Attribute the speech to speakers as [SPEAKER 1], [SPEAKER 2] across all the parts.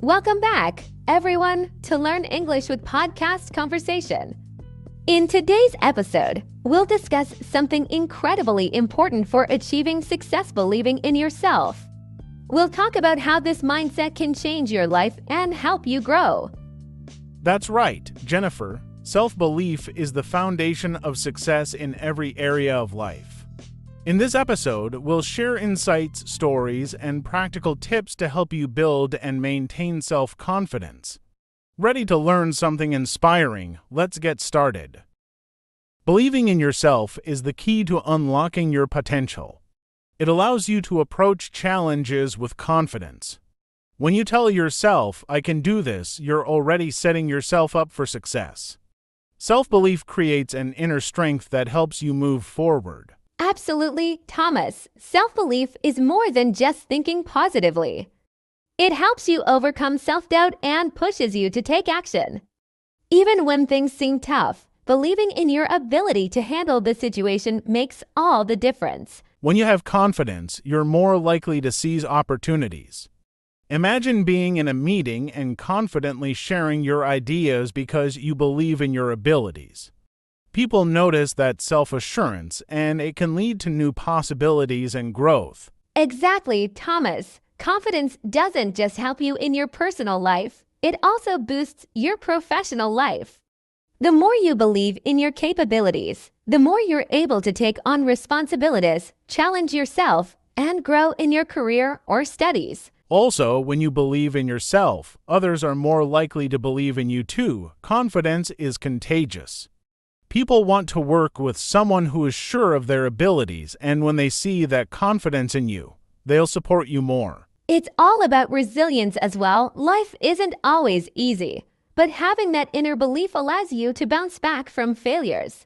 [SPEAKER 1] Welcome back, everyone, to Learn English with Podcast Conversation. In today's episode, we'll discuss something incredibly important for achieving success believing in yourself. We'll talk about how this mindset can change your life and help you grow.
[SPEAKER 2] That's right, Jennifer. Self-belief is the foundation of success in every area of life. In this episode, we'll share insights, stories, and practical tips to help you build and maintain self-confidence. Ready to learn something inspiring? Let's get started. Believing in yourself is the key to unlocking your potential. It allows you to approach challenges with confidence. When you tell yourself, "I can do this," you're already setting yourself up for success. Self-belief creates an inner strength that helps you move forward.
[SPEAKER 1] Absolutely, Thomas. Self-belief is more than just thinking positively. It helps you overcome self-doubt and pushes you to take action. Even when things seem tough, believing in your ability to handle the situation makes all the difference.
[SPEAKER 2] When you have confidence, you're more likely to seize opportunities. Imagine being in a meeting and confidently sharing your ideas because you believe in your abilities. People notice that self-assurance, and it can lead to new possibilities and growth.
[SPEAKER 1] Exactly, Thomas. Confidence doesn't just help you in your personal life, it also boosts your professional life. The more you believe in your capabilities, the more you're able to take on responsibilities, challenge yourself, and grow in your career or studies.
[SPEAKER 2] Also, when you believe in yourself, others are more likely to believe in you too. Confidence is contagious. People want to work with someone who is sure of their abilities, and when they see that confidence in you, they'll support you more.
[SPEAKER 1] It's all about resilience as well. Life isn't always easy, but having that inner belief allows you to bounce back from failures.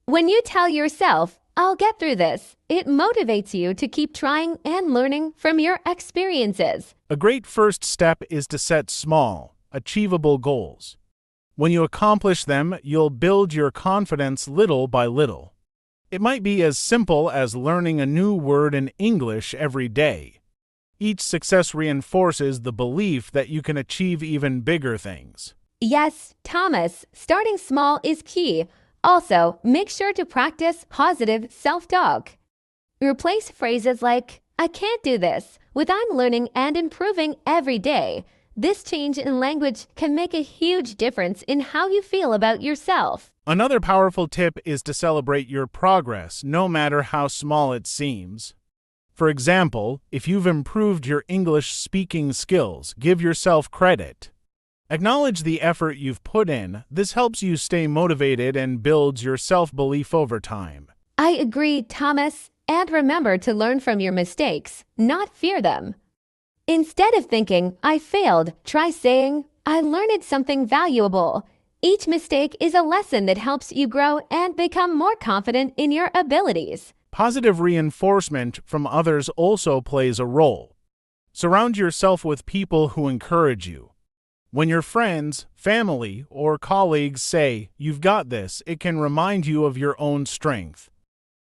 [SPEAKER 1] When you tell yourself, "I'll get through this," it motivates you to keep trying and learning from your experiences.
[SPEAKER 2] A great first step is to set small, achievable goals. When you accomplish them, you'll build your confidence little by little. It might be as simple as learning a new word in English every day. Each success reinforces the belief that you can achieve even bigger things.
[SPEAKER 1] Yes, Thomas, starting small is key. Also, make sure to practice positive self-talk. Replace phrases like, "I can't do this," with "I'm learning and improving every day." This change in language can make a huge difference in how you feel about yourself.
[SPEAKER 2] Another powerful tip is to celebrate your progress, no matter how small it seems. For example, if you've improved your English speaking skills, give yourself credit. Acknowledge the effort you've put in. This helps you stay motivated and builds your self-belief over time.
[SPEAKER 1] I agree, Thomas. And remember to learn from your mistakes, not fear them. Instead of thinking, "I failed," try saying, "I learned something valuable." Each mistake is a lesson that helps you grow and become more confident in your abilities.
[SPEAKER 2] Positive reinforcement from others also plays a role. Surround yourself with people who encourage you. When your friends, family, or colleagues say, "You've got this," it can remind you of your own strength.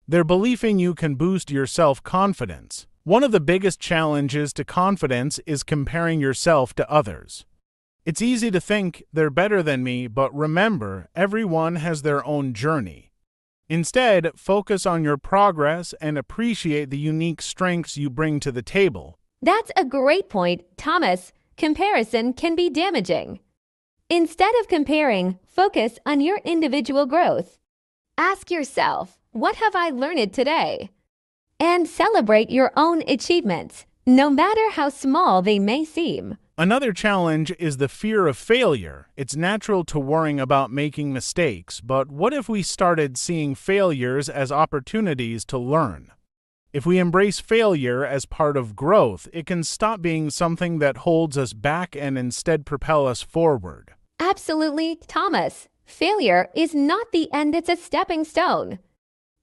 [SPEAKER 2] Their belief in you can boost your self-confidence. One of the biggest challenges to confidence is comparing yourself to others. It's easy to think, "They're better than me," but remember, everyone has their own journey. Instead, focus on your progress and appreciate the unique strengths you bring to the table.
[SPEAKER 1] That's a great point, Thomas. Comparison can be damaging. Instead of comparing, focus on your individual growth. Ask yourself, "What have I learned today?" And celebrate your own achievements, no matter how small they may seem.
[SPEAKER 2] Another challenge is the fear of failure. It's natural to worry about making mistakes, but what if we started seeing failures as opportunities to learn? If we embrace failure as part of growth, it can stop being something that holds us back and instead propel us forward.
[SPEAKER 1] Absolutely, Thomas. Failure is not the end, it's a stepping stone.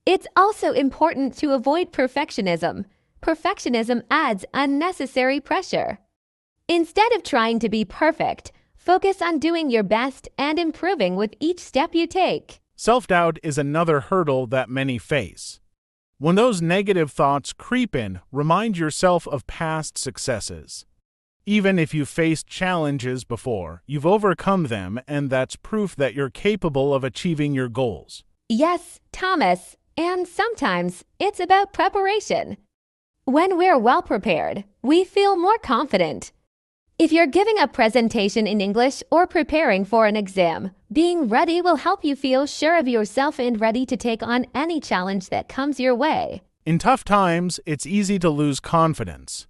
[SPEAKER 1] It's also important to avoid perfectionism. Perfectionism adds unnecessary pressure. Instead of trying to be perfect, focus on doing your best and improving with each step you take.
[SPEAKER 2] Self-doubt is another hurdle that many face. When those negative thoughts creep in, remind yourself of past successes. Even if you faced challenges before, you've overcome them, and that's proof that you're capable of achieving your goals.
[SPEAKER 1] Yes, Thomas, and sometimes it's about preparation. When we're well prepared, we feel more confident. If you're giving a presentation in English or preparing for an exam, being ready will help you feel sure of yourself and ready to take on any challenge that comes your way.
[SPEAKER 2] In tough times, it's easy to lose confidence.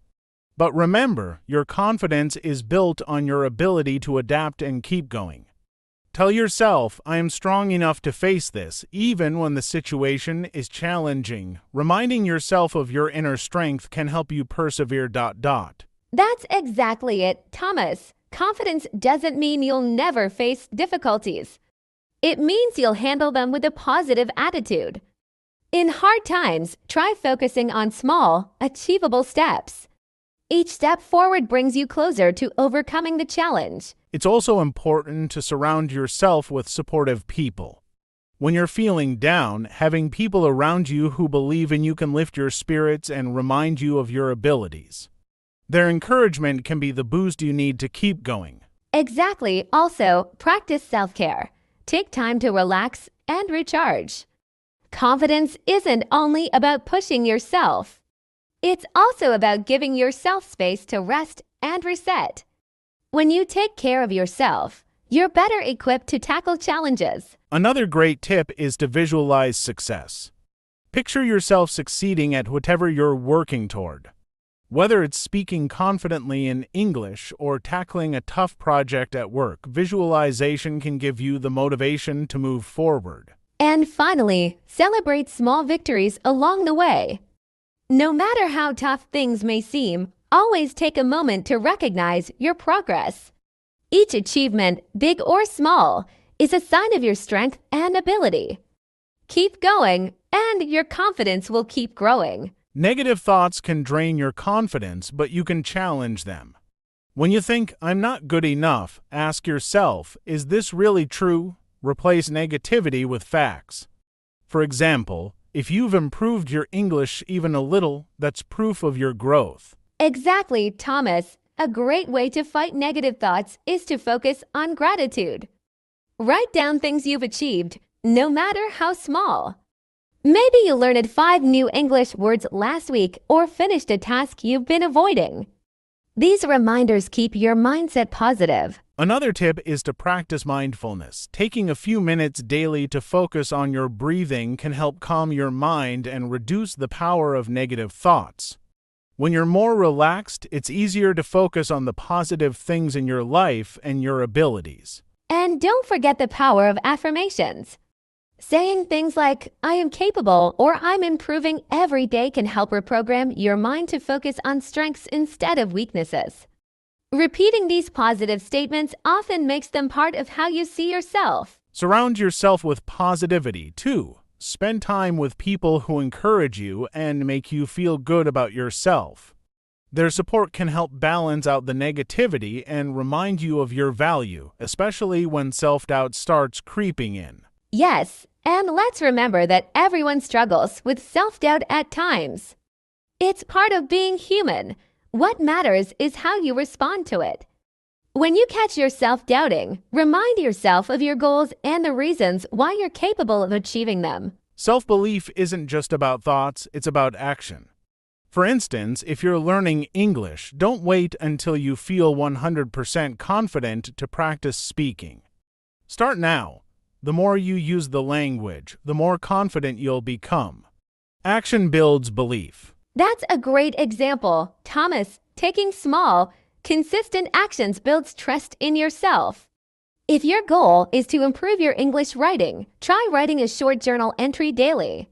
[SPEAKER 2] But remember, your confidence is built on your ability to adapt and keep going. Tell yourself, I am strong enough to face this, even when the situation is challenging. Reminding yourself of your inner strength can help you persevere.
[SPEAKER 1] That's exactly it, Thomas. Confidence doesn't mean you'll never face difficulties. It means you'll handle them with a positive attitude. In hard times, try focusing on small, achievable steps. Each step forward brings you closer to overcoming the challenge.
[SPEAKER 2] It's also important to surround yourself with supportive people. When you're feeling down, having people around you who believe in you can lift your spirits and remind you of your abilities. Their encouragement can be the boost you need to keep going.
[SPEAKER 1] Exactly. Also, practice self-care. Take time to relax and recharge. Confidence isn't only about pushing yourself. It's also about giving yourself space to rest and reset. When you take care of yourself, you're better equipped to tackle challenges.
[SPEAKER 2] Another great tip is to visualize success. Picture yourself succeeding at whatever you're working toward. Whether it's speaking confidently in English or tackling a tough project at work, visualization can give you the motivation to move forward.
[SPEAKER 1] And finally, celebrate small victories along the way. No matter how tough things may seem, always take a moment to recognize your progress. Each achievement, big or small, is a sign of your strength and ability. Keep going, and your confidence will keep growing.
[SPEAKER 2] Negative thoughts can drain your confidence, but you can challenge them. When you think, I'm not good enough, ask yourself, is this really true? Replace negativity with facts. For example, if you've improved your English even a little, that's proof of your growth.
[SPEAKER 1] Exactly, Thomas. A great way to fight negative thoughts is to focus on gratitude. Write down things you've achieved, no matter how small. Maybe you learned 5 new English words last week or finished a task you've been avoiding. These reminders keep your mindset positive.
[SPEAKER 2] Another tip is to practice mindfulness. Taking a few minutes daily to focus on your breathing can help calm your mind and reduce the power of negative thoughts. When you're more relaxed, it's easier to focus on the positive things in your life and your abilities.
[SPEAKER 1] And don't forget the power of affirmations. Saying things like, I am capable or I'm improving every day can help reprogram your mind to focus on strengths instead of weaknesses. Repeating these positive statements often makes them part of how you see yourself.
[SPEAKER 2] Surround yourself with positivity, too. Spend time with people who encourage you and make you feel good about yourself. Their support can help balance out the negativity and remind you of your value, especially when self-doubt starts creeping in.
[SPEAKER 1] Yes, and let's remember that everyone struggles with self-doubt at times. It's part of being human. What matters is how you respond to it. When you catch yourself doubting, remind yourself of your goals and the reasons why you're capable of achieving them.
[SPEAKER 2] Self-belief isn't just about thoughts, it's about action. For instance, if you're learning English, don't wait until you feel 100% confident to practice speaking. Start now. The more you use the language, the more confident you'll become. Action builds belief.
[SPEAKER 1] That's a great example, Thomas. Taking small, consistent actions builds trust in yourself. If your goal is to improve your English writing, try writing a short journal entry daily.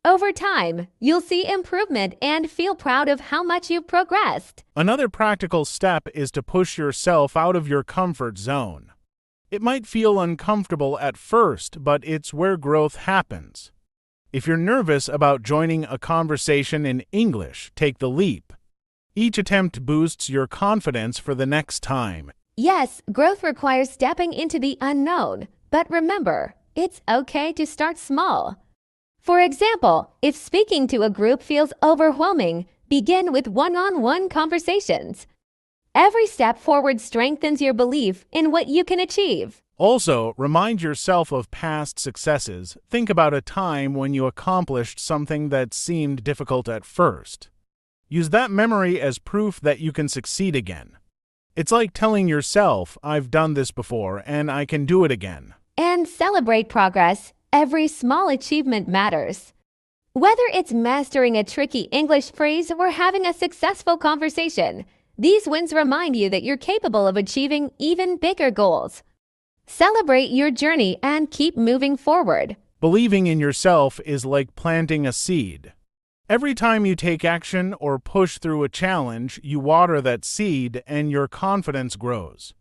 [SPEAKER 1] Over time, you'll see improvement and feel proud of how much you've progressed.
[SPEAKER 2] Another practical step is to push yourself out of your comfort zone. It might feel uncomfortable at first, but it's where growth happens. If you're nervous about joining a conversation in English, take the leap. Each attempt boosts your confidence for the next time.
[SPEAKER 1] Yes, growth requires stepping into the unknown, but remember, it's okay to start small. For example, if speaking to a group feels overwhelming, begin with one-on-one conversations. Every step forward strengthens your belief in what you can achieve.
[SPEAKER 2] Also, remind yourself of past successes. Think about a time when you accomplished something that seemed difficult at first. Use that memory as proof that you can succeed again. It's like telling yourself, I've done this before and I can do it again.
[SPEAKER 1] And celebrate progress. Every small achievement matters. Whether it's mastering a tricky English phrase or having a successful conversation, these wins remind you that you're capable of achieving even bigger goals. Celebrate your journey and keep moving forward.
[SPEAKER 2] Believing in yourself is like planting a seed. Every time you take action or push through a challenge, you water that seed and your confidence grows.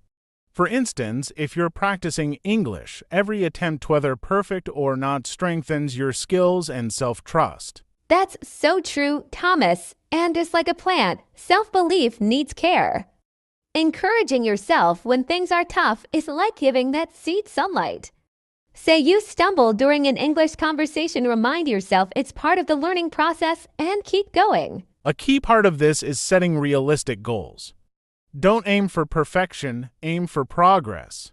[SPEAKER 2] For instance, if you're practicing English, every attempt, whether perfect or not, strengthens your skills and self-trust.
[SPEAKER 1] That's so true, Thomas. And just like a plant, self-belief needs care. Encouraging yourself when things are tough is like giving that seed sunlight. Say you stumble during an English conversation, remind yourself it's part of the learning process and keep going.
[SPEAKER 2] A key part of this is setting realistic goals. Don't aim for perfection, aim for progress.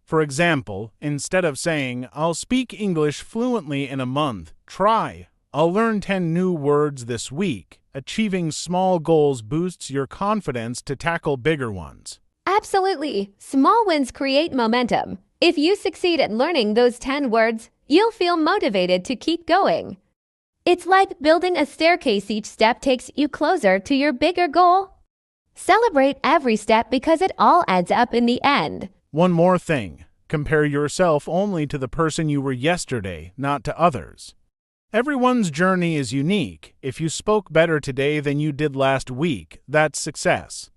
[SPEAKER 2] For example, instead of saying, I'll speak English fluently in a month, try, I'll learn 10 new words this week. Achieving small goals boosts your confidence to tackle bigger ones.
[SPEAKER 1] Absolutely. Small wins create momentum. If you succeed at learning those 10 words, you'll feel motivated to keep going. It's like building a staircase. Each step takes you closer to your bigger goal. Celebrate every step because it all adds up in the end.
[SPEAKER 2] One more thing. Compare yourself only to the person you were yesterday, not to others. Everyone's journey is unique. If you spoke better today than you did last week, that's success.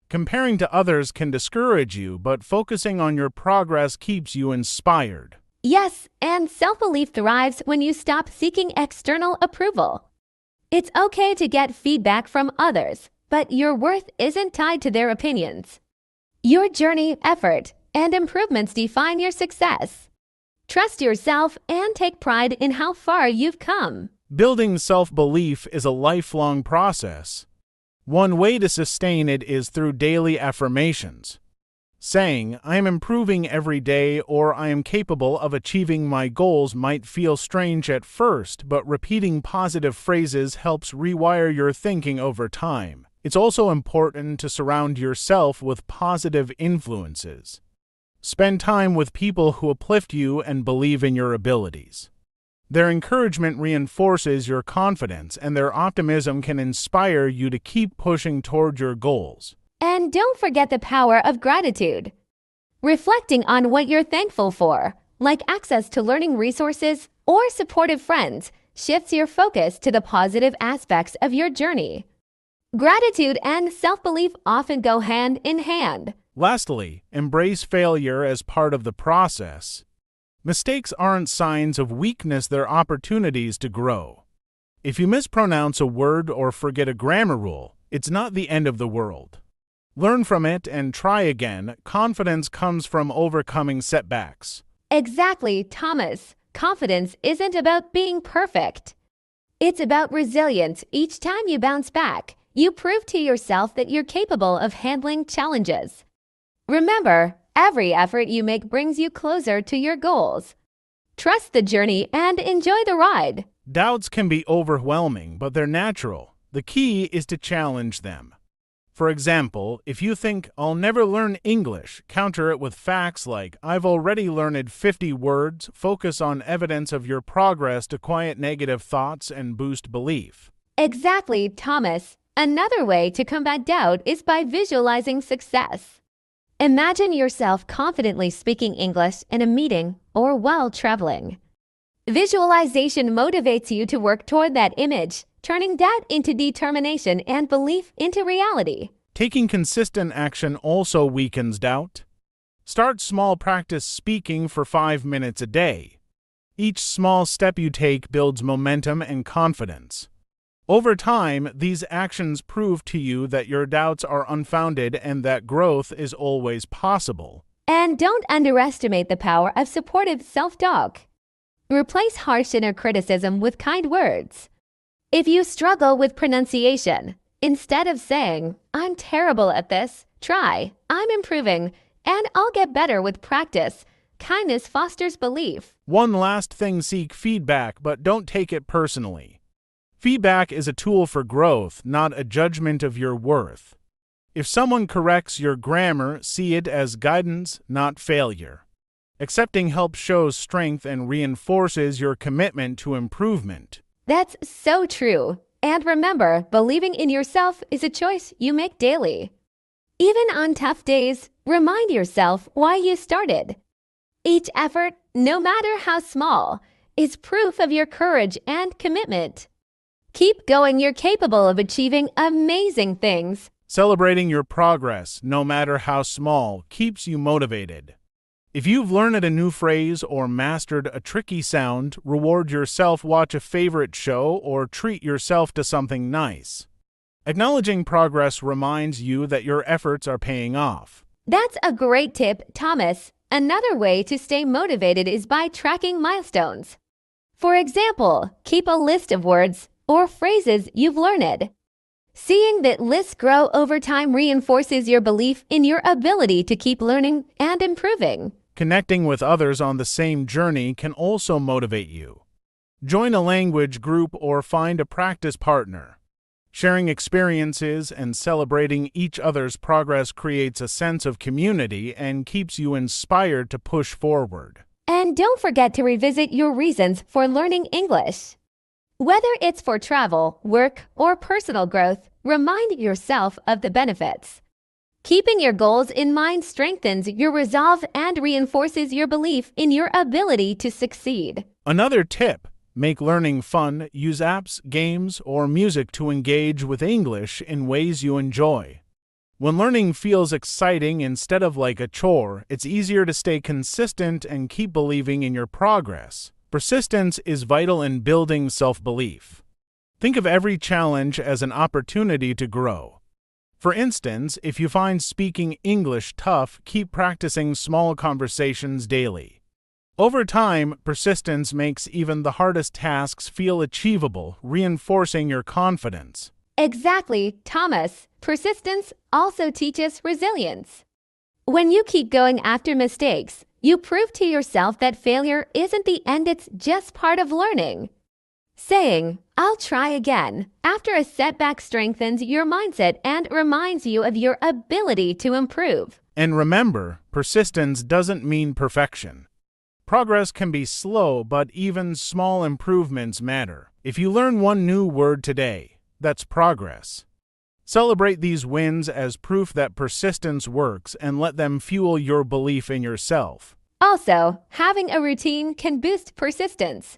[SPEAKER 2] Comparing to others can discourage you, but focusing on your progress keeps you inspired.
[SPEAKER 1] Yes, and self-belief thrives when you stop seeking external approval. It's okay to get feedback from others, but your worth isn't tied to their opinions. Your journey, effort, and improvements define your success. Trust yourself and take pride in how far you've come.
[SPEAKER 2] Building self-belief is a lifelong process. One way to sustain it is through daily affirmations. Saying, I am improving every day or I am capable of achieving my goals might feel strange at first, but repeating positive phrases helps rewire your thinking over time. It's also important to surround yourself with positive influences. Spend time with people who uplift you and believe in your abilities. Their encouragement reinforces your confidence, and their optimism can inspire you to keep pushing toward your goals.
[SPEAKER 1] And don't forget the power of gratitude. Reflecting on what you're thankful for, like access to learning resources or supportive friends, shifts your focus to the positive aspects of your journey. Gratitude and self-belief often go hand in hand.
[SPEAKER 2] Lastly, embrace failure as part of the process. Mistakes aren't signs of weakness, they're opportunities to grow. If you mispronounce a word or forget a grammar rule, it's not the end of the world. Learn from it and try again. Confidence comes from overcoming setbacks.
[SPEAKER 1] Exactly, Thomas. Confidence isn't about being perfect. It's about resilience. Each time you bounce back, you prove to yourself that you're capable of handling challenges. Remember, every effort you make brings you closer to your goals. Trust the journey and enjoy the ride.
[SPEAKER 2] Doubts can be overwhelming, but they're natural. The key is to challenge them. For example, if you think, I'll never learn English, counter it with facts like, I've already learned 50 words. Focus on evidence of your progress to quiet negative thoughts and boost belief.
[SPEAKER 1] Exactly, Thomas. Another way to combat doubt is by visualizing success. Imagine yourself confidently speaking English in a meeting or while traveling. Visualization motivates you to work toward that image, turning doubt into determination and belief into reality.
[SPEAKER 2] Taking consistent action also weakens doubt. Start small, practice speaking for 5 minutes a day. Each small step you take builds momentum and confidence. Over time, these actions prove to you that your doubts are unfounded and that growth is always possible.
[SPEAKER 1] And don't underestimate the power of supportive self-talk. Replace harsh inner criticism with kind words. If you struggle with pronunciation, instead of saying, I'm terrible at this, Try, I'm improving, and I'll get better with practice. Kindness fosters belief.
[SPEAKER 2] One last thing, seek feedback, but don't take it personally. Feedback is a tool for growth, not a judgment of your worth. If someone corrects your grammar, see it as guidance, not failure. Accepting help shows strength and reinforces your commitment to improvement.
[SPEAKER 1] That's so true. And remember, believing in yourself is a choice you make daily. Even on tough days, remind yourself why you started. Each effort, no matter how small, is proof of your courage and commitment. Keep going, you're capable of achieving amazing things.
[SPEAKER 2] Celebrating your progress, no matter how small, keeps you motivated. If you've learned a new phrase or mastered a tricky sound, reward yourself, watch a favorite show, or treat yourself to something nice. Acknowledging progress reminds you that your efforts are paying off.
[SPEAKER 1] That's a great tip, Thomas. Another way to stay motivated is by tracking milestones. For example, keep a list of words or phrases you've learned. Seeing that lists grow over time reinforces your belief in your ability to keep learning and improving.
[SPEAKER 2] Connecting with others on the same journey can also motivate you. Join a language group or find a practice partner. Sharing experiences and celebrating each other's progress creates a sense of community and keeps you inspired to push forward.
[SPEAKER 1] And don't forget to revisit your reasons for learning English. Whether it's for travel, work, or personal growth, remind yourself of the benefits. Keeping your goals in mind strengthens your resolve and reinforces your belief in your ability to succeed.
[SPEAKER 2] Another tip: make learning fun. Use apps, games, or music to engage with English in ways you enjoy. When learning feels exciting instead of like a chore, it's easier to stay consistent and keep believing in your progress. Persistence is vital in building self-belief. Think of every challenge as an opportunity to grow. For instance, if you find speaking English tough, keep practicing small conversations daily. Over time, persistence makes even the hardest tasks feel achievable, reinforcing your confidence.
[SPEAKER 1] Exactly, Thomas. Persistence also teaches resilience. When you keep going after mistakes, you prove to yourself that failure isn't the end, it's just part of learning. Saying, "I'll try again," after a setback strengthens your mindset and reminds you of your ability to improve.
[SPEAKER 2] And remember, persistence doesn't mean perfection. Progress can be slow, but even small improvements matter. If you learn one new word today, that's progress. Celebrate these wins as proof that persistence works and let them fuel your belief in yourself.
[SPEAKER 1] Also, having a routine can boost persistence.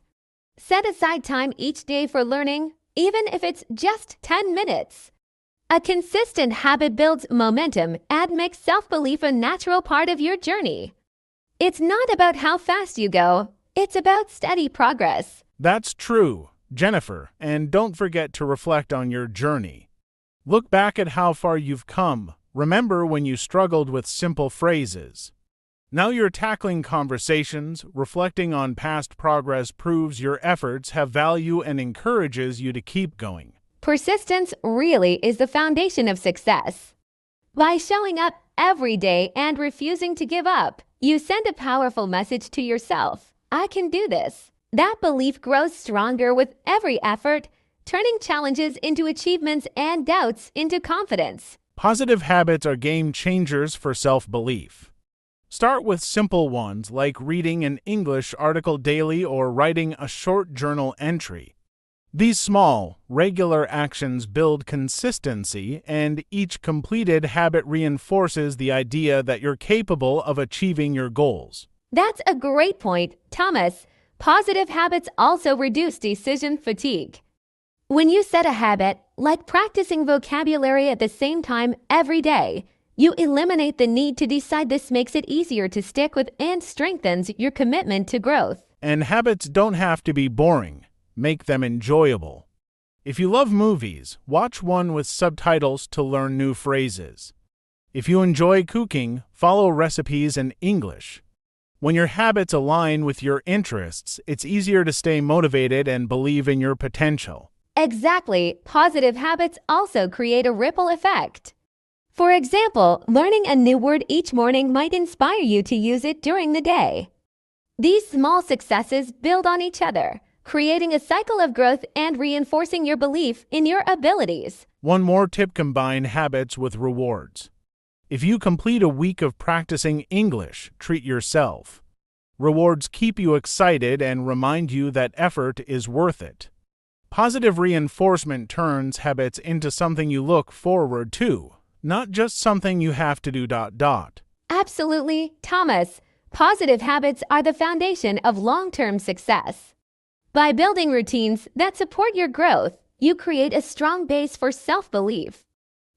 [SPEAKER 1] Set aside time each day for learning, even if it's just 10 minutes. A consistent habit builds momentum and makes self-belief a natural part of your journey. It's not about how fast you go, it's about steady progress.
[SPEAKER 2] That's true, Jennifer, and don't forget to reflect on your journey. Look back at how far you've come. Remember when you struggled with simple phrases. Now you're tackling conversations. Reflecting on past progress proves your efforts have value and encourages you to keep going.
[SPEAKER 1] Persistence really is the foundation of success. By showing up every day and refusing to give up, you send a powerful message to yourself. I can do this. That belief grows stronger with every effort, turning challenges into achievements and doubts into confidence.
[SPEAKER 2] Positive habits are game changers for self-belief. Start with simple ones like reading an English article daily or writing a short journal entry. These small, regular actions build consistency, and each completed habit reinforces the idea that you're capable of achieving your goals.
[SPEAKER 1] That's a great point, Thomas. Positive habits also reduce decision fatigue. When you set a habit, like practicing vocabulary at the same time every day, you eliminate the need to decide. This makes it easier to stick with and strengthens your commitment to growth.
[SPEAKER 2] And habits don't have to be boring. Make them enjoyable. If you love movies, watch one with subtitles to learn new phrases. If you enjoy cooking, follow recipes in English. When your habits align with your interests, it's easier to stay motivated and believe in your potential.
[SPEAKER 1] Exactly. Positive habits also create a ripple effect. For example, learning a new word each morning might inspire you to use it during the day. These small successes build on each other, creating a cycle of growth and reinforcing your belief in your abilities.
[SPEAKER 2] One more tip: combine habits with rewards. If you complete a week of practicing English, treat yourself. Rewards keep you excited and remind you that effort is worth it. Positive reinforcement turns habits into something you look forward to, not just something you have to do.
[SPEAKER 1] Absolutely, Thomas. Positive habits are the foundation of long-term success. By building routines that support your growth, you create a strong base for self-belief.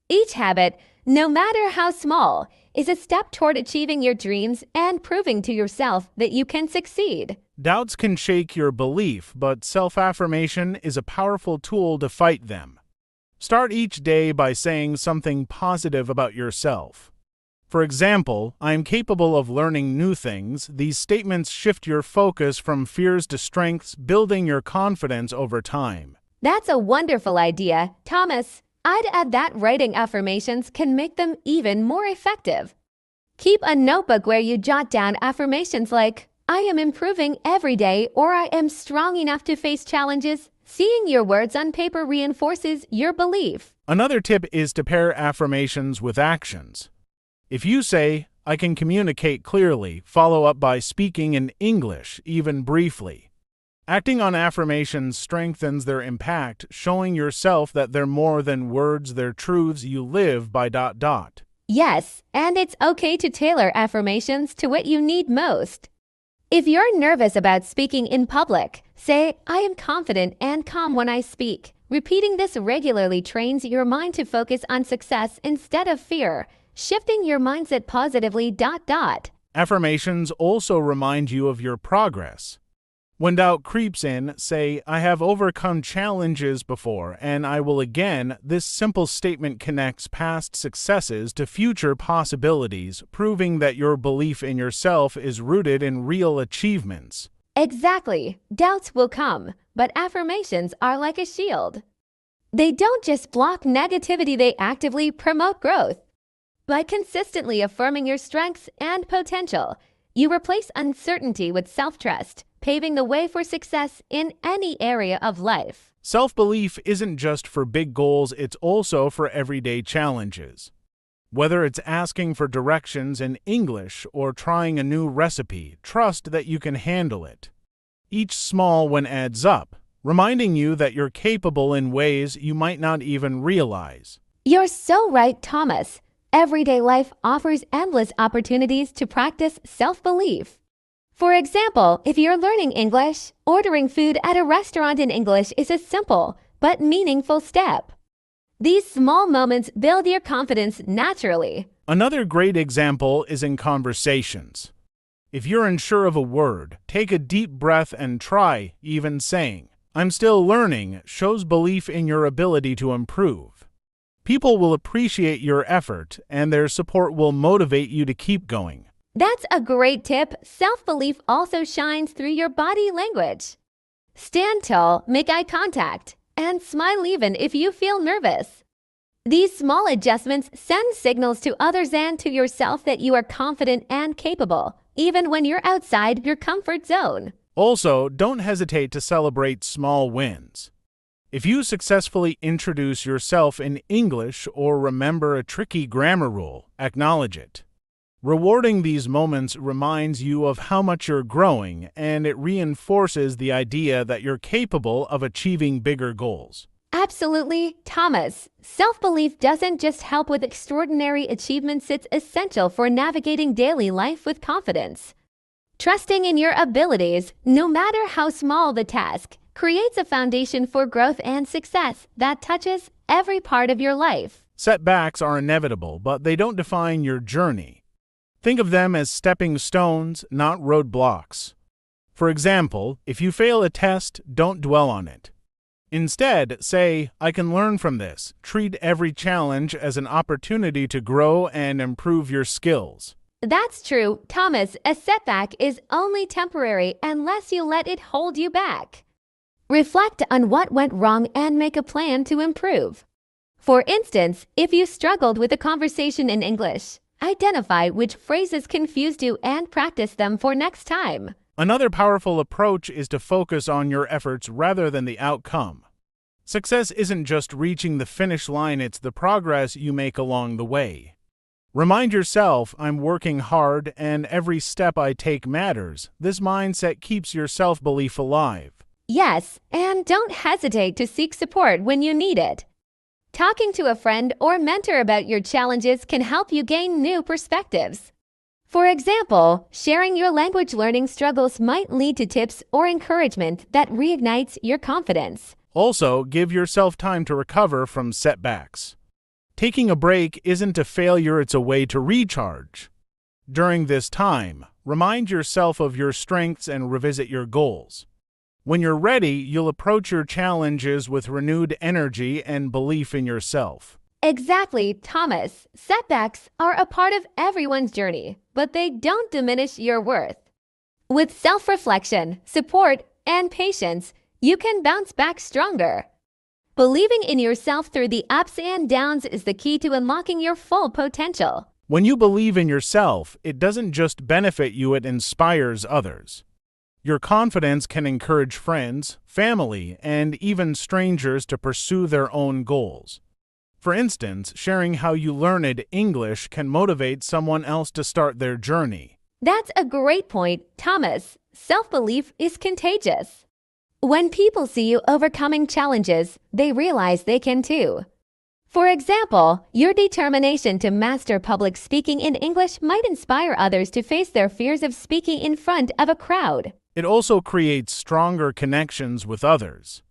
[SPEAKER 1] Each habit, no matter how small, is a step toward achieving your dreams and proving to yourself that you can succeed.
[SPEAKER 2] Doubts can shake your belief, but self-affirmation is a powerful tool to fight them. Start each day by saying something positive about yourself. For example, I am capable of learning new things. These statements shift your focus from fears to strengths, building your confidence over time.
[SPEAKER 1] That's a wonderful idea, Thomas. I'd add that writing affirmations can make them even more effective. Keep a notebook where you jot down affirmations like, I am improving every day, or I am strong enough to face challenges. Seeing your words on paper reinforces your belief.
[SPEAKER 2] Another tip is to pair affirmations with actions. If you say, I can communicate clearly, follow up by speaking in English, even briefly. Acting on affirmations strengthens their impact, showing yourself that they're more than words, they're truths you live by.
[SPEAKER 1] Yes, and it's okay to tailor affirmations to what you need most. If you're nervous about speaking in public, say, I am confident and calm when I speak. Repeating this regularly trains your mind to focus on success instead of fear, shifting your mindset positively.
[SPEAKER 2] Affirmations also remind you of your progress. When doubt creeps in, say, I have overcome challenges before, and I will again. This simple statement connects past successes to future possibilities, proving that your belief in yourself is rooted in real achievements.
[SPEAKER 1] Exactly. Doubts will come, but affirmations are like a shield. They don't just block negativity, they actively promote growth. By consistently affirming your strengths and potential, you replace uncertainty with self-trust, paving the way for success in any area of life.
[SPEAKER 2] Self-belief isn't just for big goals, it's also for everyday challenges. Whether it's asking for directions in English or trying a new recipe, trust that you can handle it. Each small win adds up, reminding you that you're capable in ways you might not even realize.
[SPEAKER 1] You're so right, Thomas. Everyday life offers endless opportunities to practice self-belief. For example, if you're learning English, ordering food at a restaurant in English is a simple but meaningful step. These small moments build your confidence naturally.
[SPEAKER 2] Another great example is in conversations. If you're unsure of a word, take a deep breath and try. Even saying, I'm still learning, shows belief in your ability to improve. People will appreciate your effort, and their support will motivate you to keep going.
[SPEAKER 1] That's a great tip. Self-belief also shines through your body language. Stand tall, make eye contact, and smile even if you feel nervous. These small adjustments send signals to others and to yourself that you are confident and capable, even when you're outside your comfort zone.
[SPEAKER 2] Also, don't hesitate to celebrate small wins. If you successfully introduce yourself in English or remember a tricky grammar rule, acknowledge it. Rewarding these moments reminds you of how much you're growing, and it reinforces the idea that you're capable of achieving bigger goals.
[SPEAKER 1] Absolutely, Thomas. Self-belief doesn't just help with extraordinary achievements, it's essential for navigating daily life with confidence. Trusting in your abilities, no matter how small the task, creates a foundation for growth and success that touches every part of your life.
[SPEAKER 2] Setbacks are inevitable, but they don't define your journey. Think of them as stepping stones, not roadblocks. For example, if you fail a test, don't dwell on it. Instead, say, I can learn from this. Treat every challenge as an opportunity to grow and improve your skills.
[SPEAKER 1] That's true, Thomas. A setback is only temporary unless you let it hold you back. Reflect on what went wrong and make a plan to improve. For instance, if you struggled with a conversation in English, identify which phrases confused you and practice them for next time.
[SPEAKER 2] Another powerful approach is to focus on your efforts rather than the outcome. Success isn't just reaching the finish line, it's the progress you make along the way. Remind yourself, I'm working hard and every step I take matters. This mindset keeps your self-belief alive.
[SPEAKER 1] Yes, and don't hesitate to seek support when you need it. Talking to a friend or mentor about your challenges can help you gain new perspectives. For example, sharing your language learning struggles might lead to tips or encouragement that reignites your confidence.
[SPEAKER 2] Also, give yourself time to recover from setbacks. Taking a break isn't a failure, it's a way to recharge. During this time, remind yourself of your strengths and revisit your goals. When you're ready, you'll approach your challenges with renewed energy and belief in yourself.
[SPEAKER 1] Exactly, Thomas. Setbacks are a part of everyone's journey, but they don't diminish your worth. With self-reflection, support, and patience, you can bounce back stronger. Believing in yourself through the ups and downs is the key to unlocking your full potential.
[SPEAKER 2] When you believe in yourself, it doesn't just benefit you, it inspires others. Your confidence can encourage friends, family, and even strangers to pursue their own goals. For instance, sharing how you learned English can motivate someone else to start their journey.
[SPEAKER 1] That's a great point, Thomas. Self-belief is contagious. When people see you overcoming challenges, they realize they can too. For example, your determination to master public speaking in English might inspire others to face their fears of speaking in front of a crowd.
[SPEAKER 2] It also creates stronger connections with others.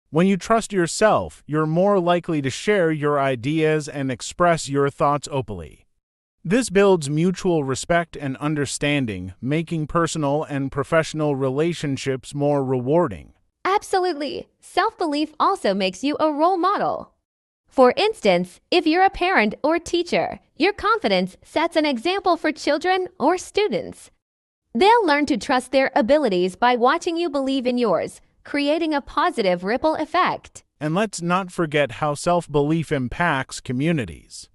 [SPEAKER 2] When you trust yourself, you're more likely to share your ideas and express your thoughts openly. This builds mutual respect and understanding, making personal and professional relationships more rewarding.
[SPEAKER 1] Absolutely. Self-belief also makes you a role model. For instance, if you're a parent or teacher, your confidence sets an example for children or students. They'll learn to trust their abilities by watching you believe in yours, creating a positive ripple effect.
[SPEAKER 2] And let's not forget how self-belief impacts communities.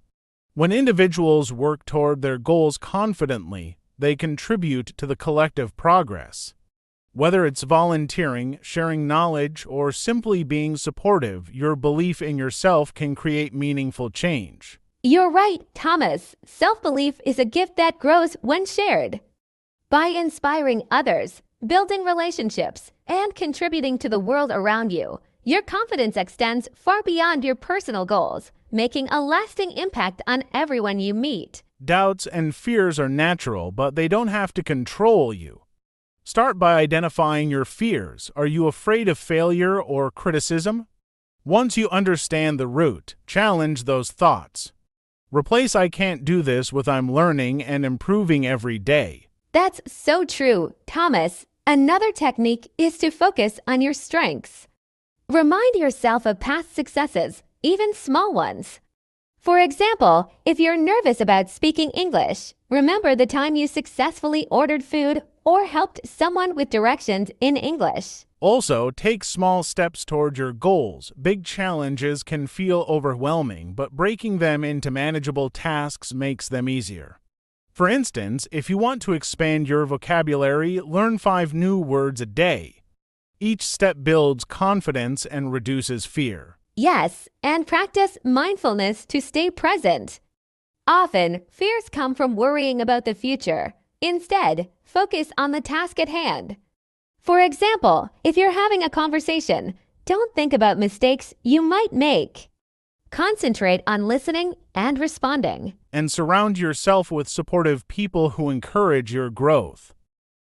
[SPEAKER 2] When individuals work toward their goals confidently, they contribute to the collective progress. Whether it's volunteering, sharing knowledge, or simply being supportive, your belief in yourself can create meaningful change.
[SPEAKER 1] You're right, Thomas. Self-belief is a gift that grows when shared. By inspiring others, building relationships, and contributing to the world around you, your confidence extends far beyond your personal goals, making a lasting impact on everyone you meet.
[SPEAKER 2] Doubts and fears are natural, but they don't have to control you. Start by identifying your fears. Are you afraid of failure or criticism? Once you understand the root, challenge those thoughts. Replace "I can't do this" with "I'm learning and improving every day."
[SPEAKER 1] That's so true, Thomas. Another technique is to focus on your strengths. Remind yourself of past successes, even small ones. For example, if you're nervous about speaking English, remember the time you successfully ordered food or helped someone with directions in English.
[SPEAKER 2] Also, take small steps toward your goals. Big challenges can feel overwhelming, but breaking them into manageable tasks makes them easier. For instance, if you want to expand your vocabulary, learn 5 new words a day. Each step builds confidence and reduces fear.
[SPEAKER 1] Yes, and practice mindfulness to stay present. Often, fears come from worrying about the future. Instead, focus on the task at hand. For example, if you're having a conversation, don't think about mistakes you might make. Concentrate on listening and responding.
[SPEAKER 2] And surround yourself with supportive people who encourage your growth.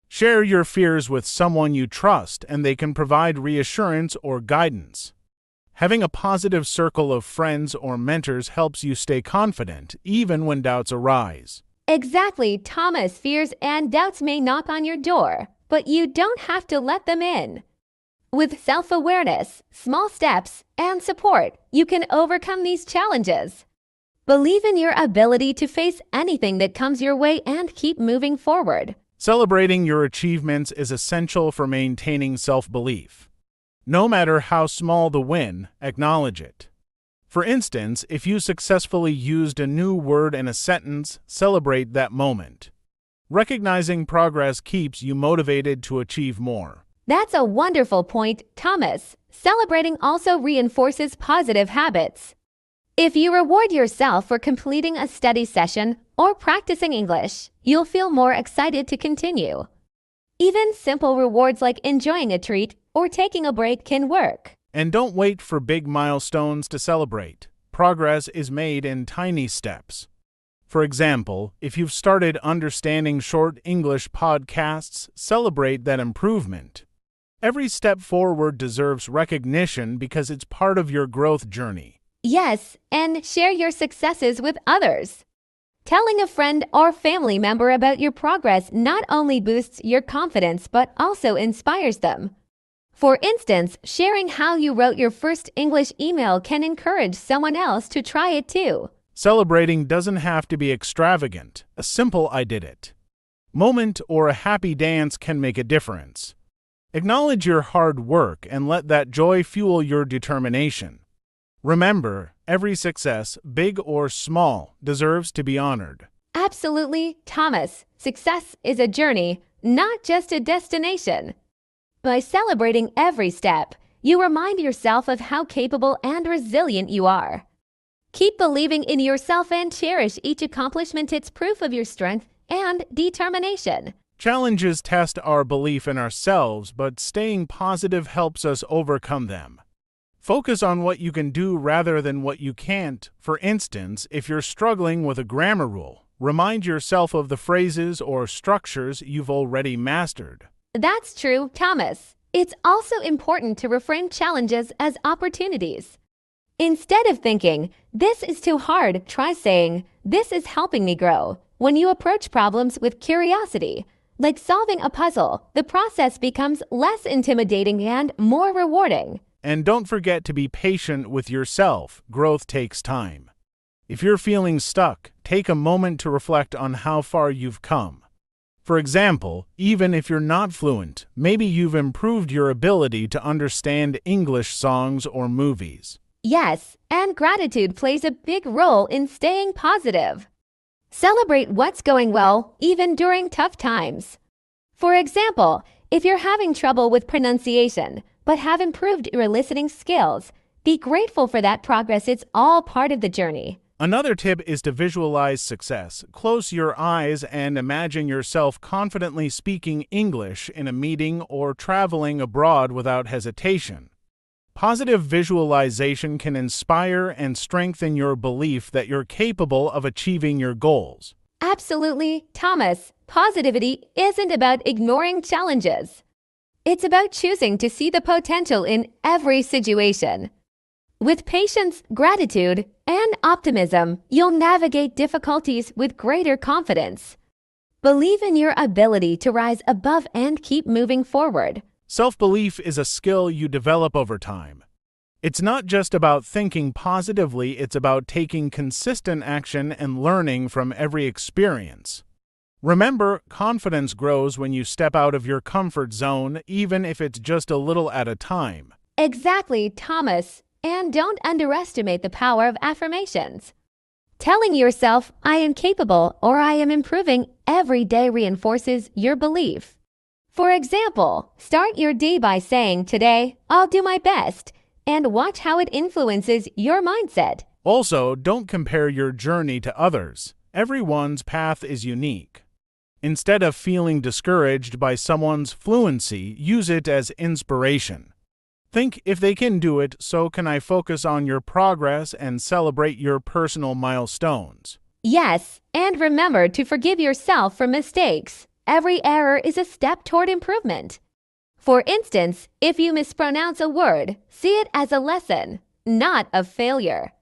[SPEAKER 2] Share your fears with someone you trust, and they can provide reassurance or guidance. Having a positive circle of friends or mentors helps you stay confident, even when doubts arise.
[SPEAKER 1] Exactly, Thomas. Fears and doubts may knock on your door, but you don't have to let them in. With self-awareness, small steps, and support, you can overcome these challenges. Believe in your ability to face anything that comes your way and keep moving forward.
[SPEAKER 2] Celebrating your achievements is essential for maintaining self-belief. No matter how small the win, acknowledge it. For instance, if you successfully used a new word in a sentence, celebrate that moment. Recognizing progress keeps you motivated to achieve more.
[SPEAKER 1] That's a wonderful point, Thomas. Celebrating also reinforces positive habits. If you reward yourself for completing a study session or practicing English, you'll feel more excited to continue. Even simple rewards like enjoying a treat or taking a break can work.
[SPEAKER 2] And don't wait for big milestones to celebrate. Progress is made in tiny steps. For example, if you've started understanding short English podcasts, celebrate that improvement. Every step forward deserves recognition because it's part of your growth journey.
[SPEAKER 1] Yes, and share your successes with others. Telling a friend or family member about your progress not only boosts your confidence but also inspires them. For instance, sharing how you wrote your first English email can encourage someone else to try it too.
[SPEAKER 2] Celebrating doesn't have to be extravagant. A simple "I did it" moment or a happy dance can make a difference. Acknowledge your hard work and let that joy fuel your determination. Remember, every success, big or small, deserves to be honored.
[SPEAKER 1] Absolutely, Thomas. Success is a journey, not just a destination. By celebrating every step, you remind yourself of how capable and resilient you are. Keep believing in yourself and cherish each accomplishment. It's proof of your strength and determination.
[SPEAKER 2] Challenges test our belief in ourselves, but staying positive helps us overcome them. Focus on what you can do rather than what you can't. For instance, if you're struggling with a grammar rule, remind yourself of the phrases or structures you've already mastered.
[SPEAKER 1] That's true, Thomas. It's also important to reframe challenges as opportunities. Instead of thinking, "This is too hard," try saying, "This is helping me grow." When you approach problems with curiosity, like solving a puzzle, the process becomes less intimidating and more rewarding.
[SPEAKER 2] And don't forget to be patient with yourself. Growth takes time. If you're feeling stuck, take a moment to reflect on how far you've come. For example, even if you're not fluent, maybe you've improved your ability to understand English songs or movies.
[SPEAKER 1] Yes, and gratitude plays a big role in staying positive. Celebrate what's going well, even during tough times. For example, if you're having trouble with pronunciation, but have improved your listening skills, be grateful for that progress. It's all part of the journey.
[SPEAKER 2] Another tip is to visualize success. Close your eyes and imagine yourself confidently speaking English in a meeting or traveling abroad without hesitation. Positive visualization can inspire and strengthen your belief that you're capable of achieving your goals.
[SPEAKER 1] Absolutely, Thomas. Positivity isn't about ignoring challenges. It's about choosing to see the potential in every situation. With patience, gratitude, and optimism, you'll navigate difficulties with greater confidence. Believe in your ability to rise above and keep moving forward.
[SPEAKER 2] Self-belief is a skill you develop over time. It's not just about thinking positively, it's about taking consistent action and learning from every experience. Remember, confidence grows when you step out of your comfort zone, even if it's just a little at a time.
[SPEAKER 1] Exactly, Thomas. And don't underestimate the power of affirmations. Telling yourself, "I am capable" or "I am improving" every day reinforces your belief. For example, start your day by saying, "Today, I'll do my best," and watch how it influences your mindset.
[SPEAKER 2] Also, don't compare your journey to others. Everyone's path is unique. Instead of feeling discouraged by someone's fluency, use it as inspiration. Think, if they can do it, so can I. Focus on your progress and celebrate your personal milestones.
[SPEAKER 1] Yes, and remember to forgive yourself for mistakes. Every error is a step toward improvement. For instance, if you mispronounce a word, see it as a lesson, not a failure.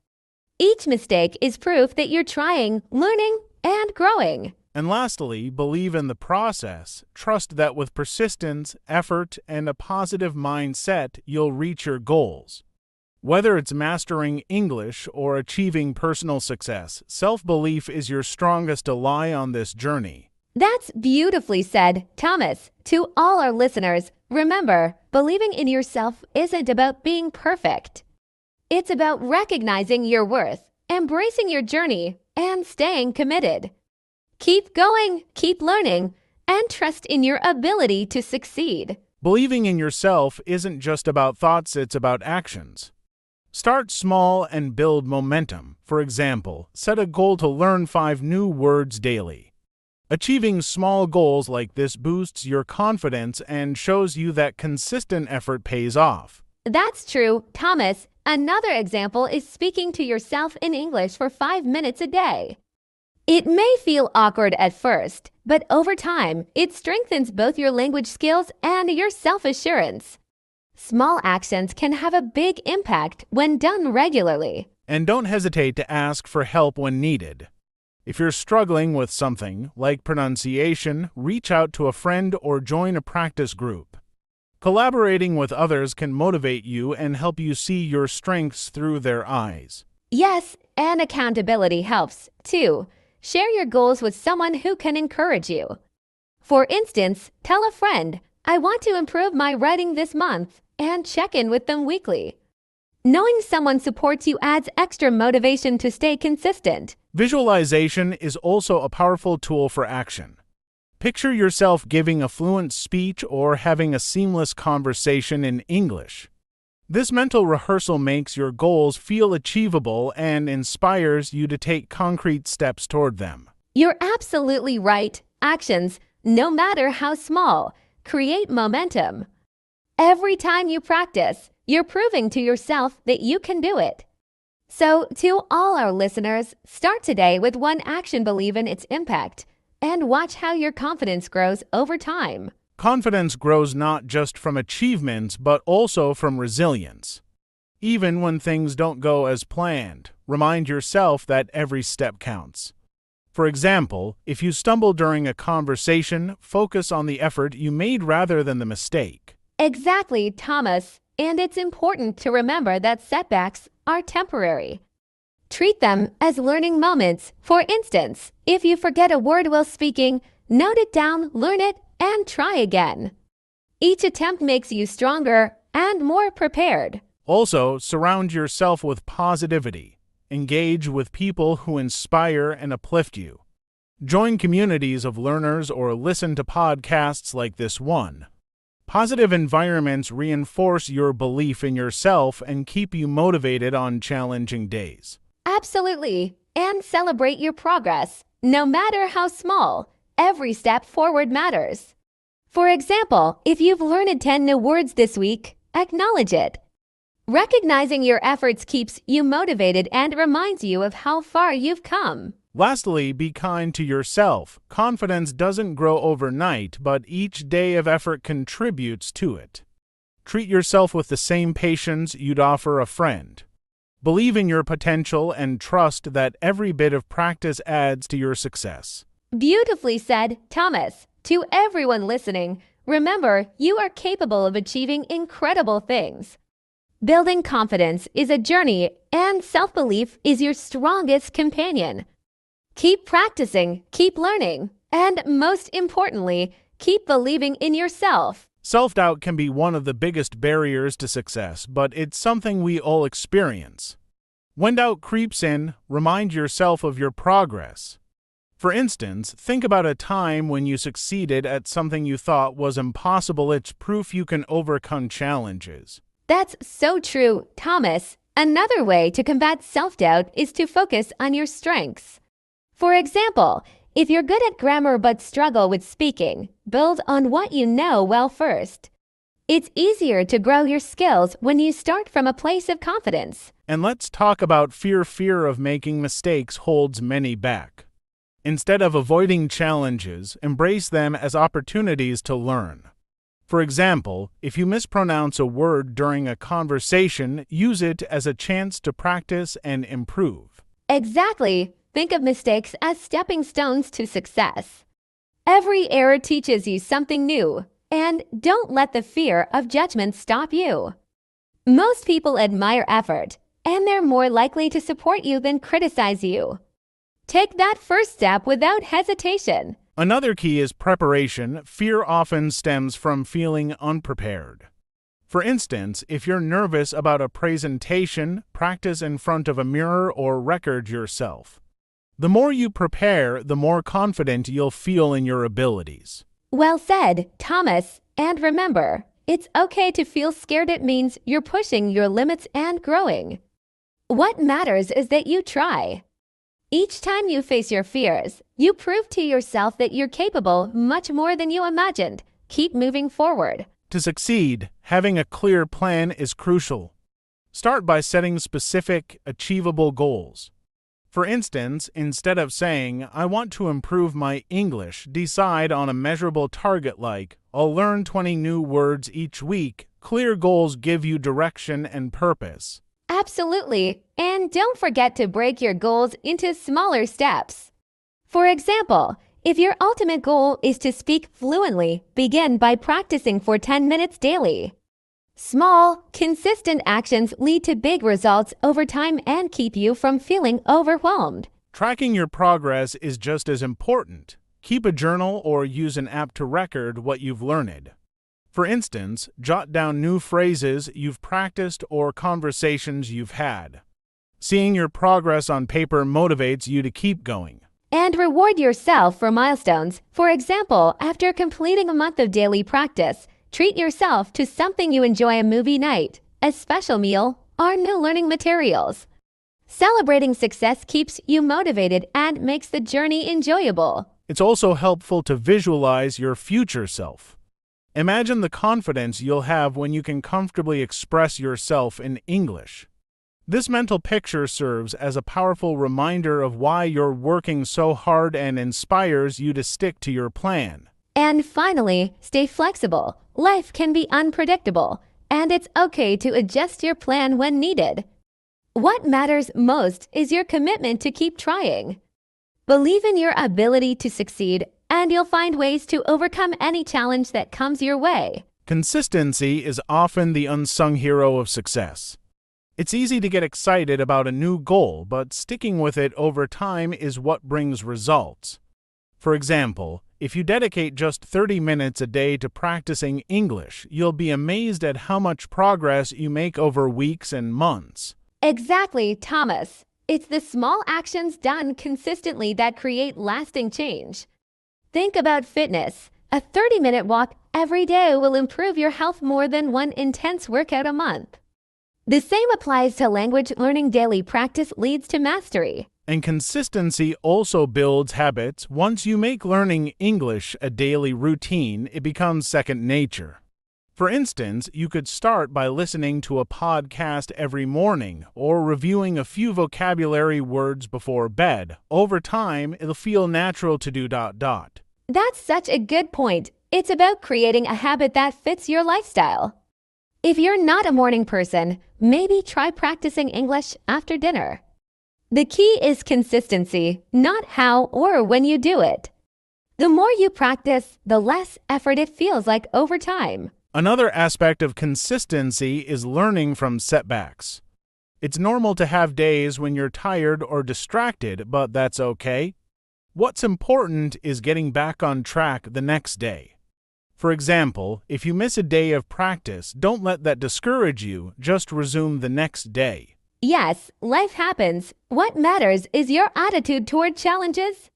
[SPEAKER 1] Each mistake is proof that you're trying, learning, and growing.
[SPEAKER 2] And lastly, believe in the process. Trust that with persistence, effort, and a positive mindset, you'll reach your goals. Whether it's mastering English or achieving personal success, self-belief is your strongest ally on this journey.
[SPEAKER 1] That's beautifully said, Thomas. To all our listeners, remember, believing in yourself isn't about being perfect. It's about recognizing your worth, embracing your journey, and staying committed. Keep going, keep learning, and trust in your ability to succeed.
[SPEAKER 2] Believing in yourself isn't just about thoughts, it's about actions. Start small and build momentum. For example, set a goal to learn 5 new words daily. Achieving small goals like this boosts your confidence and shows you that consistent effort pays off.
[SPEAKER 1] That's true, Thomas. Another example is speaking to yourself in English for 5 minutes a day. It may feel awkward at first, but over time, it strengthens both your language skills and your self-assurance. Small actions can have a big impact when done regularly.
[SPEAKER 2] And don't hesitate to ask for help when needed. If you're struggling with something, like pronunciation, reach out to a friend or join a practice group. Collaborating with others can motivate you and help you see your strengths through their eyes.
[SPEAKER 1] Yes, and accountability helps, too. Share your goals with someone who can encourage you. For instance, tell a friend, "I want to improve my writing this month," and check in with them weekly. Knowing someone supports you adds extra motivation to stay consistent.
[SPEAKER 2] Visualization is also a powerful tool for action. Picture yourself giving a fluent speech or having a seamless conversation in English. This mental rehearsal makes your goals feel achievable and inspires you to take concrete steps toward them.
[SPEAKER 1] You're absolutely right. Actions, no matter how small, create momentum. Every time you practice, you're proving to yourself that you can do it. So, to all our listeners, start today with one action, believe in its impact, and watch how your confidence grows over time.
[SPEAKER 2] Confidence grows not just from achievements, but also from resilience. Even when things don't go as planned, remind yourself that every step counts. For example, if you stumble during a conversation, focus on the effort you made rather than the mistake.
[SPEAKER 1] Exactly, Thomas. And it's important to remember that setbacks are temporary. Treat them as learning moments. For instance, if you forget a word while speaking, note it down, learn it, and try again. Each attempt makes you stronger and more prepared.
[SPEAKER 2] Also, surround yourself with positivity. Engage with people who inspire and uplift you. Join communities of learners or listen to podcasts like this one. Positive environments reinforce your belief in yourself and keep you motivated on challenging days.
[SPEAKER 1] Absolutely. And celebrate your progress. No matter how small, every step forward matters. For example, if you've learned 10 new words this week, acknowledge it. Recognizing your efforts keeps you motivated and reminds you of how far you've come.
[SPEAKER 2] Lastly, be kind to yourself. Confidence doesn't grow overnight, but each day of effort contributes to it. Treat yourself with the same patience you'd offer a friend. Believe in your potential and trust that every bit of practice adds to your success.
[SPEAKER 1] Beautifully said, Thomas. To everyone listening, remember you are capable of achieving incredible things. Building confidence is a journey, and self-belief is your strongest companion. Keep practicing, keep learning, and most importantly, keep believing in yourself.
[SPEAKER 2] Self-doubt can be one of the biggest barriers to success, but it's something we all experience. When doubt creeps in, remind yourself of your progress. For instance, think about a time when you succeeded at something you thought was impossible. It's proof you can overcome challenges.
[SPEAKER 1] That's so true, Thomas. Another way to combat self-doubt is to focus on your strengths. For example, if you're good at grammar but struggle with speaking, build on what you know well first. It's easier to grow your skills when you start from a place of confidence.
[SPEAKER 2] And let's talk about fear. Fear of making mistakes holds many back. Instead of avoiding challenges, embrace them as opportunities to learn. For example, if you mispronounce a word during a conversation, use it as a chance to practice and improve.
[SPEAKER 1] Exactly. Think of mistakes as stepping stones to success. Every error teaches you something new, and don't let the fear of judgment stop you. Most people admire effort, and they're more likely to support you than criticize you. Take that first step without hesitation.
[SPEAKER 2] Another key is preparation. Fear often stems from feeling unprepared. For instance, if you're nervous about a presentation, practice in front of a mirror or record yourself. The more you prepare, the more confident you'll feel in your abilities.
[SPEAKER 1] Well said, Thomas. And remember, it's okay to feel scared. It means you're pushing your limits and growing. What matters is that you try. Each time you face your fears, you prove to yourself that you're capable much more than you imagined. Keep moving forward.
[SPEAKER 2] To succeed, having a clear plan is crucial. Start by setting specific, achievable goals. For instance, instead of saying, "I want to improve my English," decide on a measurable target like, "I'll learn 20 new words each week." Clear goals give you direction and purpose.
[SPEAKER 1] Absolutely. And don't forget to break your goals into smaller steps. For example, if your ultimate goal is to speak fluently, begin by practicing for 10 minutes daily. Small, consistent actions lead to big results over time and keep you from feeling overwhelmed.
[SPEAKER 2] Tracking your progress is just as important. Keep a journal or use an app to record what you've learned. For instance, jot down new phrases you've practiced or conversations you've had. Seeing your progress on paper motivates you to keep going.
[SPEAKER 1] And reward yourself for milestones. For example, after completing a month of daily practice, treat yourself to something you enjoy: a movie night, a special meal, or new learning materials. Celebrating success keeps you motivated and makes the journey enjoyable.
[SPEAKER 2] It's also helpful to visualize your future self. Imagine the confidence you'll have when you can comfortably express yourself in English. This mental picture serves as a powerful reminder of why you're working so hard and inspires you to stick to your plan.
[SPEAKER 1] And finally, stay flexible. Life can be unpredictable, and it's okay to adjust your plan when needed. What matters most is your commitment to keep trying. Believe in your ability to succeed, and you'll find ways to overcome any challenge that comes your way.
[SPEAKER 2] Consistency is often the unsung hero of success. It's easy to get excited about a new goal, but sticking with it over time is what brings results. For example, if you dedicate just 30 minutes a day to practicing English, you'll be amazed at how much progress you make over weeks and months.
[SPEAKER 1] Exactly, Thomas. It's the small actions done consistently that create lasting change. Think about fitness. A 30-minute walk every day will improve your health more than one intense workout a month. The same applies to language learning. Daily practice leads to mastery.
[SPEAKER 2] And consistency also builds habits. Once you make learning English a daily routine, it becomes second nature. For instance, you could start by listening to a podcast every morning or reviewing a few vocabulary words before bed. Over time, it'll feel natural to do ...
[SPEAKER 1] That's such a good point. It's about creating a habit that fits your lifestyle. If you're not a morning person, maybe try practicing English after dinner. The key is consistency, not how or when you do it. The more you practice, the less effort it feels like over time.
[SPEAKER 2] Another aspect of consistency is learning from setbacks. It's normal to have days when you're tired or distracted, but that's okay. What's important is getting back on track the next day. For example, if you miss a day of practice, don't let that discourage you. Just resume the next day.
[SPEAKER 1] Yes, life happens. What matters is your attitude toward challenges.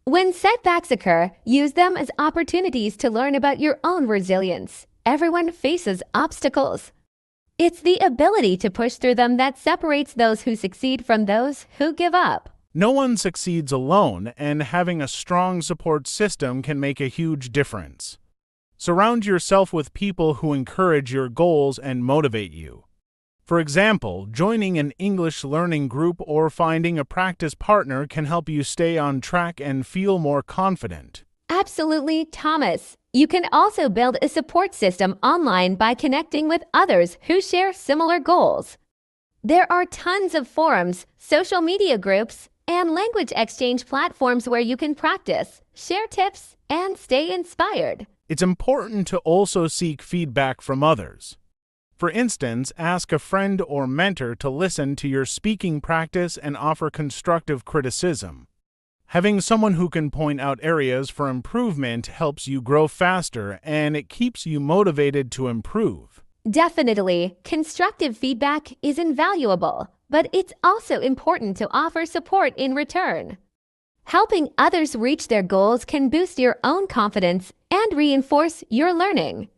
[SPEAKER 1] When setbacks occur, use them as opportunities to learn about your own resilience. Everyone faces obstacles. It's the ability to push through them that separates those who succeed from those who give up.
[SPEAKER 2] No one succeeds alone, and having a strong support system can make a huge difference. Surround yourself with people who encourage your goals and motivate you. For example, joining an English learning group or finding a practice partner can help you stay on track and feel more confident.
[SPEAKER 1] Absolutely, Thomas. You can also build a support system online by connecting with others who share similar goals. There are tons of forums, social media groups, and language exchange platforms where you can practice, share tips, and stay inspired.
[SPEAKER 2] It's important to also seek feedback from others. For instance, ask a friend or mentor to listen to your speaking practice and offer constructive criticism. Having someone who can point out areas for improvement helps you grow faster, and it keeps you motivated to improve.
[SPEAKER 1] Definitely, constructive feedback is invaluable, but it's also important to offer support in return. Helping others reach their goals can boost your own confidence and reinforce your learning.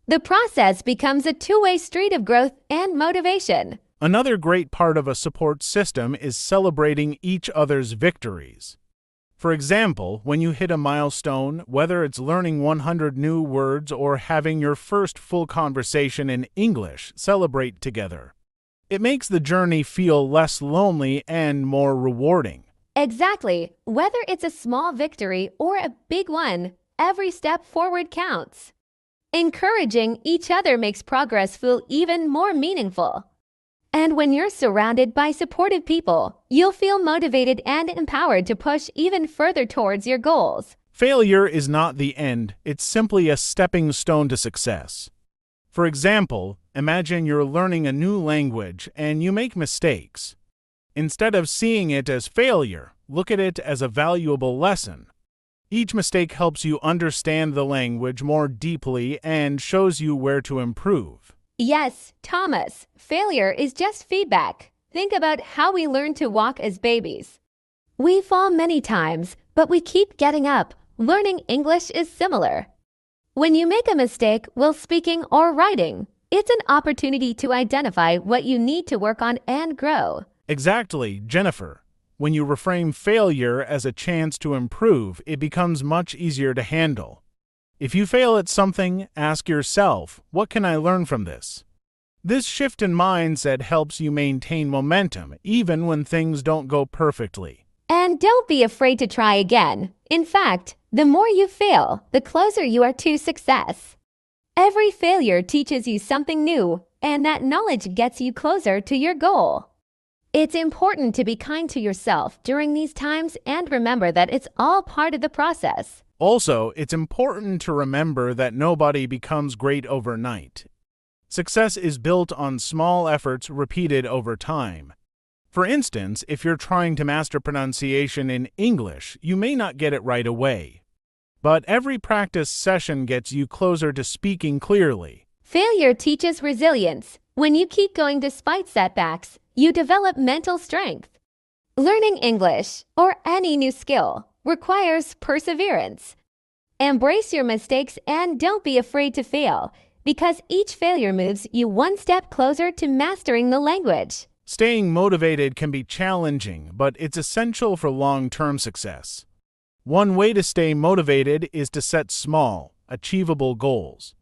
[SPEAKER 1] The process becomes a two-way street of growth and motivation.
[SPEAKER 2] Another great part of a support system is celebrating each other's victories. For example, when you hit a milestone, whether it's learning 100 new words or having your first full conversation in English, celebrate together. It makes the journey feel less lonely and more rewarding.
[SPEAKER 1] Exactly. Whether it's a small victory or a big one, every step forward counts. Encouraging each other makes progress feel even more meaningful. And when you're surrounded by supportive people, you'll feel motivated and empowered to push even further towards your goals.
[SPEAKER 2] Failure is not the end, it's simply a stepping stone to success. For example, imagine you're learning a new language and you make mistakes. Instead of seeing it as failure, look at it as a valuable lesson. Each mistake helps you understand the language more deeply and shows you where to improve.
[SPEAKER 1] Yes, Thomas, failure is just feedback. Think about how we learn to walk as babies. We fall many times, but we keep getting up. Learning English is similar. When you make a mistake while speaking or writing, it's an opportunity to identify what you need to work on and grow.
[SPEAKER 2] Exactly, Jennifer. When you reframe failure as a chance to improve, it becomes much easier to handle. If you fail at something, ask yourself, what can I learn from this? This shift in mindset helps you maintain momentum, even when things don't go perfectly.
[SPEAKER 1] And don't be afraid to try again. In fact, the more you fail, the closer you are to success. Every failure teaches you something new, and that knowledge gets you closer to your goal. It's important to be kind to yourself during these times and remember that it's all part of the process.
[SPEAKER 2] Also, it's important to remember that nobody becomes great overnight. Success is built on small efforts repeated over time. For instance, if you're trying to master pronunciation in English, you may not get it right away. But every practice session gets you closer to speaking clearly.
[SPEAKER 1] Failure teaches resilience. When you keep going despite setbacks, you develop mental strength. Learning English, or any new skill, requires perseverance. Embrace your mistakes and don't be afraid to fail, because each failure moves you one step closer to mastering the language.
[SPEAKER 2] Staying motivated can be challenging, but it's essential for long-term success. One way to stay motivated is to set small, achievable goals.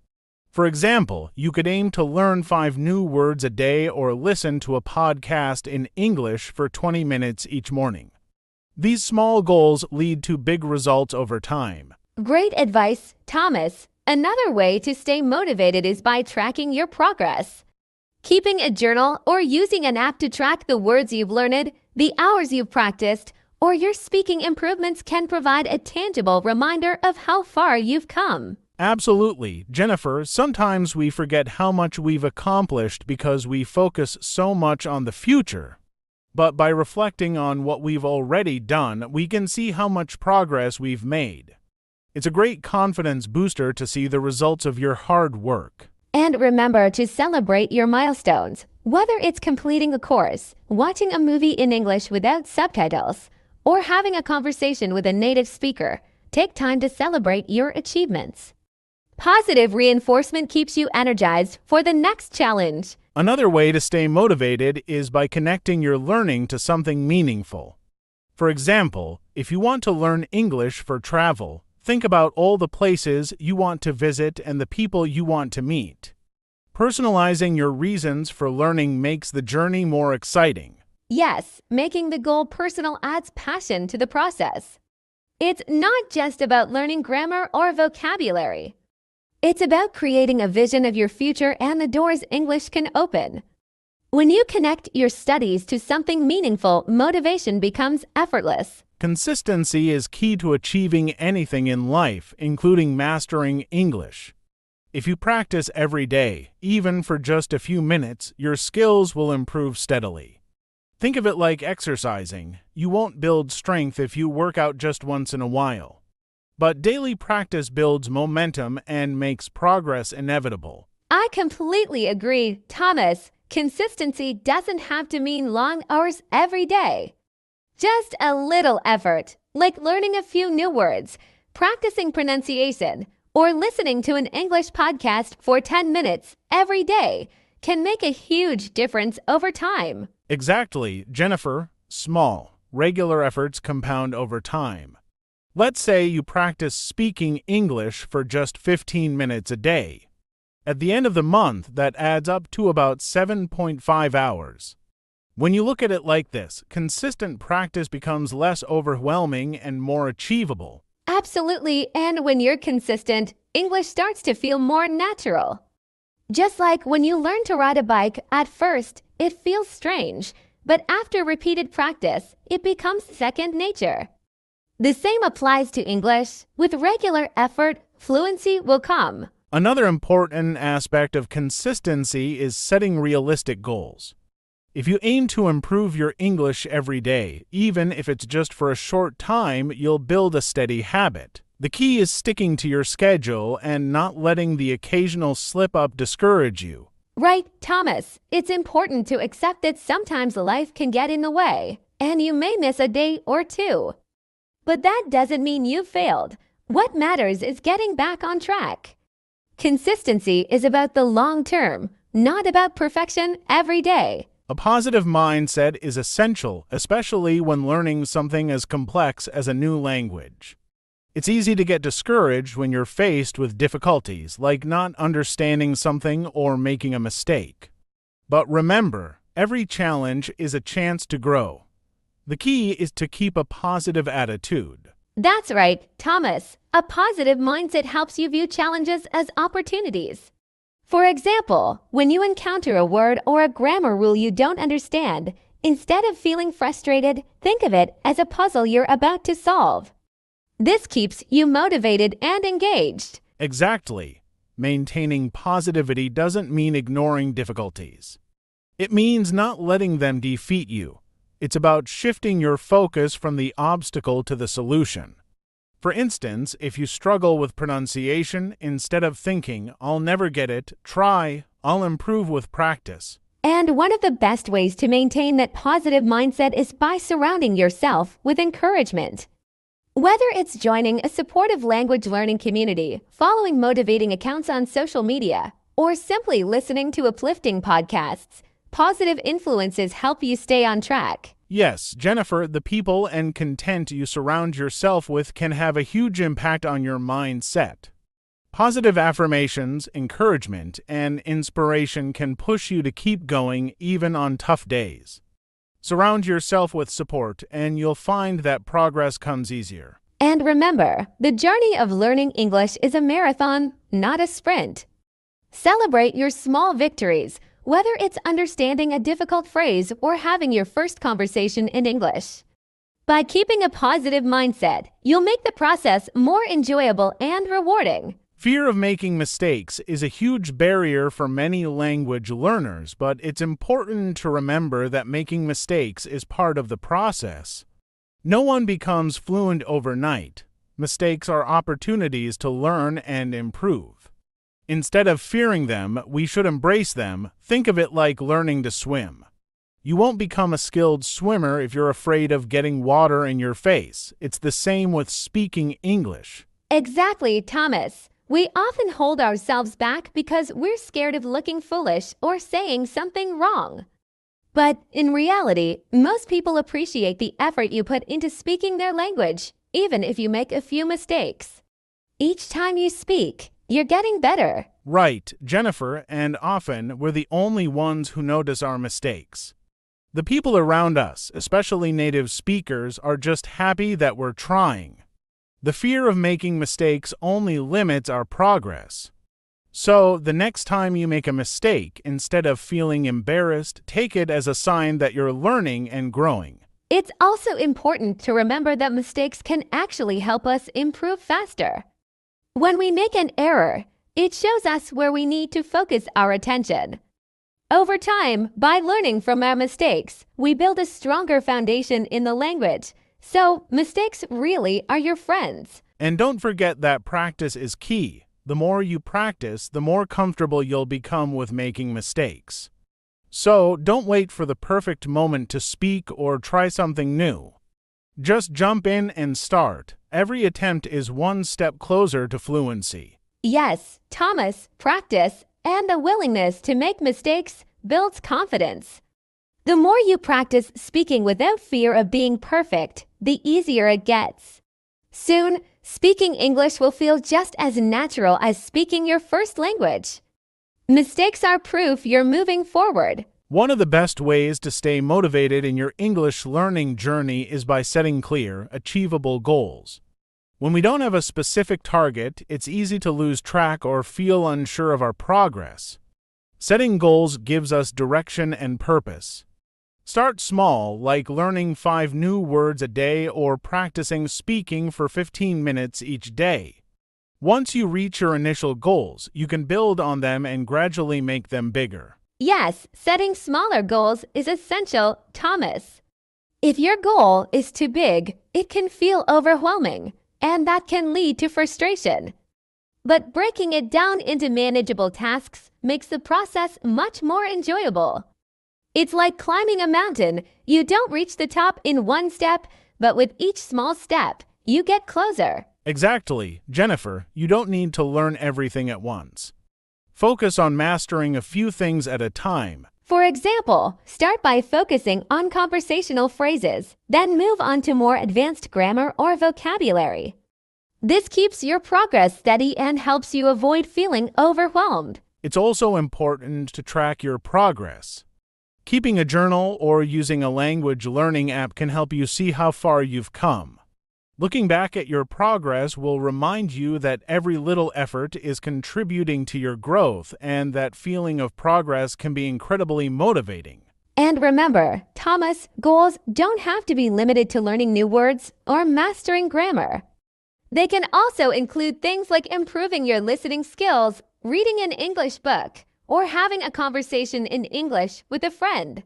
[SPEAKER 2] For example, you could aim to learn 5 new words a day or listen to a podcast in English for 20 minutes each morning. These small goals lead to big results over time.
[SPEAKER 1] Great advice, Thomas. Another way to stay motivated is by tracking your progress. Keeping a journal or using an app to track the words you've learned, the hours you've practiced, or your speaking improvements can provide a tangible reminder of how far you've come.
[SPEAKER 2] Absolutely, Jennifer. Sometimes we forget how much we've accomplished because we focus so much on the future. But by reflecting on what we've already done, we can see how much progress we've made. It's a great confidence booster to see the results of your hard work.
[SPEAKER 1] And remember to celebrate your milestones, whether it's completing a course, watching a movie in English without subtitles, or having a conversation with a native speaker. Take time to celebrate your achievements. Positive reinforcement keeps you energized for the next challenge.
[SPEAKER 2] Another way to stay motivated is by connecting your learning to something meaningful. For example, if you want to learn English for travel, think about all the places you want to visit and the people you want to meet. Personalizing your reasons for learning makes the journey more exciting.
[SPEAKER 1] Yes, making the goal personal adds passion to the process. It's not just about learning grammar or vocabulary. It's about creating a vision of your future and the doors English can open. When you connect your studies to something meaningful, motivation becomes effortless.
[SPEAKER 2] Consistency is key to achieving anything in life, including mastering English. If you practice every day, even for just a few minutes, your skills will improve steadily. Think of it like exercising. You won't build strength if you work out just once in a while. But daily practice builds momentum and makes progress inevitable.
[SPEAKER 1] I completely agree, Thomas. Consistency doesn't have to mean long hours every day. Just a little effort, like learning a few new words, practicing pronunciation, or listening to an English podcast for 10 minutes every day, can make a huge difference over time.
[SPEAKER 2] Exactly, Jennifer. Small, regular efforts compound over time. Let's say you practice speaking English for just 15 minutes a day. At the end of the month, that adds up to about 7.5 hours. When you look at it like this, consistent practice becomes less overwhelming and more achievable.
[SPEAKER 1] Absolutely, and when you're consistent, English starts to feel more natural. Just like when you learn to ride a bike, at first, it feels strange, but after repeated practice, it becomes second nature. The same applies to English. With regular effort, fluency will come.
[SPEAKER 2] Another important aspect of consistency is setting realistic goals. If you aim to improve your English every day, even if it's just for a short time, you'll build a steady habit. The key is sticking to your schedule and not letting the occasional slip-up discourage you.
[SPEAKER 1] Right, Thomas. It's important to accept that sometimes life can get in the way, and you may miss a day or two. But that doesn't mean you failed. What matters is getting back on track. Consistency is about the long term, not about perfection every day.
[SPEAKER 2] A positive mindset is essential, especially when learning something as complex as a new language. It's easy to get discouraged when you're faced with difficulties, like not understanding something or making a mistake. But remember, every challenge is a chance to grow. The key is to keep a positive attitude.
[SPEAKER 1] That's right, Thomas. A positive mindset helps you view challenges as opportunities. For example, when you encounter a word or a grammar rule you don't understand, instead of feeling frustrated, think of it as a puzzle you're about to solve. This keeps you motivated and engaged.
[SPEAKER 2] Exactly. Maintaining positivity doesn't mean ignoring difficulties. It means not letting them defeat you. It's about shifting your focus from the obstacle to the solution. For instance, if you struggle with pronunciation, instead of thinking, "I'll never get it," try, "I'll improve with practice."
[SPEAKER 1] And one of the best ways to maintain that positive mindset is by surrounding yourself with encouragement. Whether it's joining a supportive language learning community, following motivating accounts on social media, or simply listening to uplifting podcasts, positive influences help you stay on track.
[SPEAKER 2] Yes, Jennifer, the people and content you surround yourself with can have a huge impact on your mindset. Positive affirmations, encouragement, and inspiration can push you to keep going even on tough days. Surround yourself with support, and you'll find that progress comes easier.
[SPEAKER 1] And remember, the journey of learning English is a marathon, not a sprint. Celebrate your small victories, whether it's understanding a difficult phrase or having your first conversation in English. By keeping a positive mindset, you'll make the process more enjoyable and rewarding.
[SPEAKER 2] Fear of making mistakes is a huge barrier for many language learners, but it's important to remember that making mistakes is part of the process. No one becomes fluent overnight. Mistakes are opportunities to learn and improve. Instead of fearing them, we should embrace them. Think of it like learning to swim. You won't become a skilled swimmer if you're afraid of getting water in your face. It's the same with speaking English.
[SPEAKER 1] Exactly, Thomas. We often hold ourselves back because we're scared of looking foolish or saying something wrong. But in reality, most people appreciate the effort you put into speaking their language, even if you make a few mistakes. Each time you speak, you're getting better.
[SPEAKER 2] Right, Jennifer, and often we're the only ones who notice our mistakes. The people around us, especially native speakers, are just happy that we're trying. The fear of making mistakes only limits our progress. So, the next time you make a mistake, instead of feeling embarrassed, take it as a sign that you're learning and growing.
[SPEAKER 1] It's also important to remember that mistakes can actually help us improve faster. When we make an error, it shows us where we need to focus our attention. Over time, by learning from our mistakes, we build a stronger foundation in the language. So, mistakes really are your friends.
[SPEAKER 2] And don't forget that practice is key. The more you practice, the more comfortable you'll become with making mistakes. So, don't wait for the perfect moment to speak or try something new. Just jump in and start. Every attempt is one step closer to fluency.
[SPEAKER 1] Yes, Thomas, practice and the willingness to make mistakes builds confidence. The more you practice speaking without fear of being perfect, the easier it gets. Soon, speaking English will feel just as natural as speaking your first language. Mistakes are proof you're moving forward.
[SPEAKER 2] One of the best ways to stay motivated in your English learning journey is by setting clear, achievable goals. When we don't have a specific target, it's easy to lose track or feel unsure of our progress. Setting goals gives us direction and purpose. Start small, like learning 5 new words a day or practicing speaking for 15 minutes each day. Once you reach your initial goals, you can build on them and gradually make them bigger.
[SPEAKER 1] Yes, setting smaller goals is essential, Thomas. If your goal is too big, it can feel overwhelming, and that can lead to frustration. But breaking it down into manageable tasks makes the process much more enjoyable. It's like climbing a mountain. You don't reach the top in one step, but with each small step, you get closer.
[SPEAKER 2] Exactly, Jennifer, you don't need to learn everything at once. Focus on mastering a few things at a time.
[SPEAKER 1] For example, start by focusing on conversational phrases, then move on to more advanced grammar or vocabulary. This keeps your progress steady and helps you avoid feeling overwhelmed.
[SPEAKER 2] It's also important to track your progress. Keeping a journal or using a language learning app can help you see how far you've come. Looking back at your progress will remind you that every little effort is contributing to your growth, and that feeling of progress can be incredibly motivating.
[SPEAKER 1] And remember, Thomas, goals don't have to be limited to learning new words or mastering grammar. They can also include things like improving your listening skills, reading an English book, or having a conversation in English with a friend.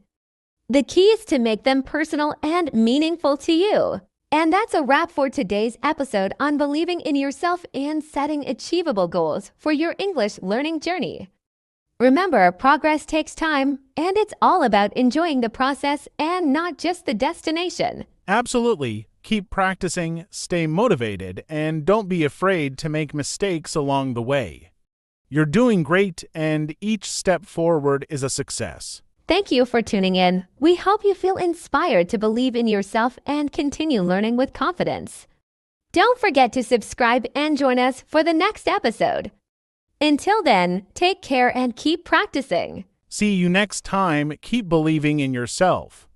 [SPEAKER 1] The key is to make them personal and meaningful to you. And that's a wrap for today's episode on believing in yourself and setting achievable goals for your English learning journey. Remember, progress takes time, and it's all about enjoying the process and not just the destination.
[SPEAKER 2] Absolutely. Keep practicing, stay motivated, and don't be afraid to make mistakes along the way. You're doing great, and each step forward is a success.
[SPEAKER 1] Thank you for tuning in. We hope you feel inspired to believe in yourself and continue learning with confidence. Don't forget to subscribe and join us for the next episode. Until then, take care and keep practicing.
[SPEAKER 2] See you next time. Keep believing in yourself.